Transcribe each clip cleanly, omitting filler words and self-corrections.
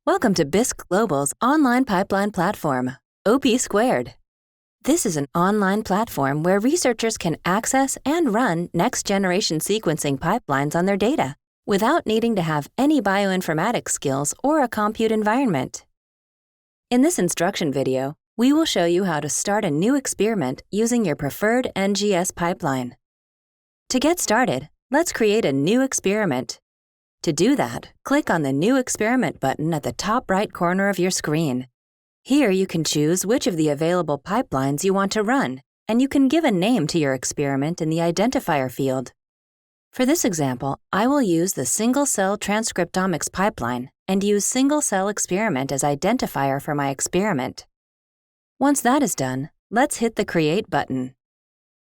Welcome to BISC Global's online pipeline platform, OP2. This is an online platform where researchers can access and run next-generation sequencing pipelines on their data without needing to have any bioinformatics skills or a compute environment. In this instruction video, we will show you how to start a new experiment using your preferred NGS pipeline. To get started, let's create a new experiment. To do that, click on the New Experiment button at the top right corner of your screen. Here you can choose which of the available pipelines you want to run, and you can give a name to your experiment in the identifier field. For this example, I will use the single-cell transcriptomics pipeline and use single-cell experiment as identifier for my experiment. Once that is done, let's hit the Create button.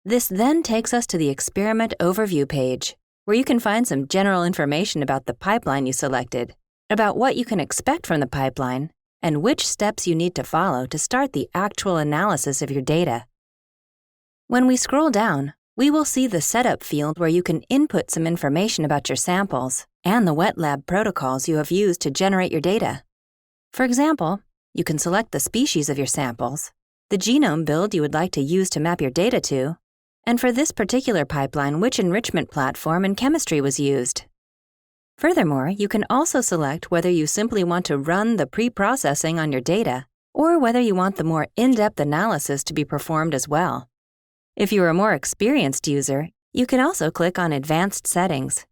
This then takes us to the Experiment Overview page, where you can find some general information about the pipeline you selected, about what you can expect from the pipeline, and which steps you need to follow to start the actual analysis of your data. When we scroll down, we will see the Setup field where you can input some information about your samples and the wet lab protocols you have used to generate your data. For example, you can select the species of your samples, the genome build you would like to use to map your data to, and for this particular pipeline, which enrichment platform and chemistry was used. Furthermore, you can also select whether you simply want to run the pre-processing on your data or whether you want the more in-depth analysis to be performed as well. If you are a more experienced user, you can also click on Advanced Settings.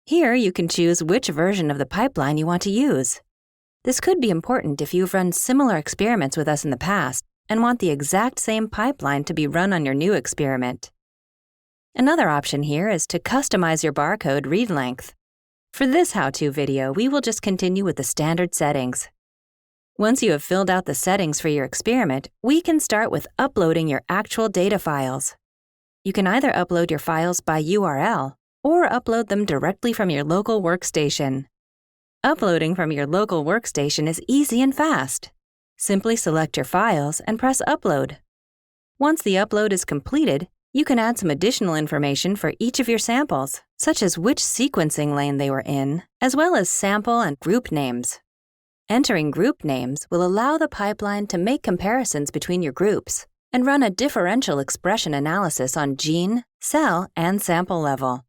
Here, you can choose which version of the pipeline you want to use. This could be important if you've run similar experiments with us in the past and want the exact same pipeline to be run on your new experiment. Another option here is to customize your barcode read length. For this how-to video, we will just continue with the standard settings. Once you have filled out the settings for your experiment, we can start with uploading your actual data files. You can either upload your files by URL or upload them directly from your local workstation. Uploading from your local workstation is easy and fast. Simply select your files and press Upload. Once the upload is completed, you can add some additional information for each of your samples, such as which sequencing lane they were in, as well as sample and group names. Entering group names will allow the pipeline to make comparisons between your groups and run a differential expression analysis on gene, cell, and sample level.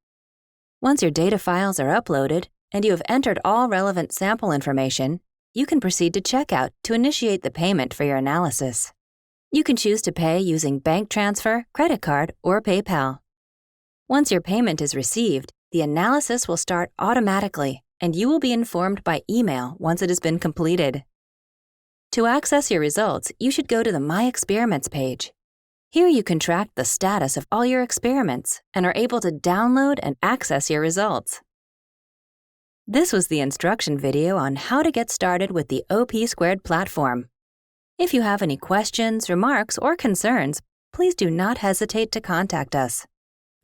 Once your data files are uploaded and you have entered all relevant sample information, you can proceed to checkout to initiate the payment for your analysis. You can choose to pay using bank transfer, credit card, or PayPal. Once your payment is received, the analysis will start automatically, and you will be informed by email once it has been completed. To access your results, you should go to the My Experiments page. Here you can track the status of all your experiments and are able to download and access your results. This was the instruction video on how to get started with the OP2 platform. If you have any questions, remarks, or concerns, please do not hesitate to contact us.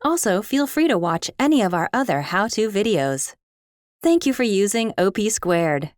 Also, feel free to watch any of our other how-to videos. Thank you for using OP2.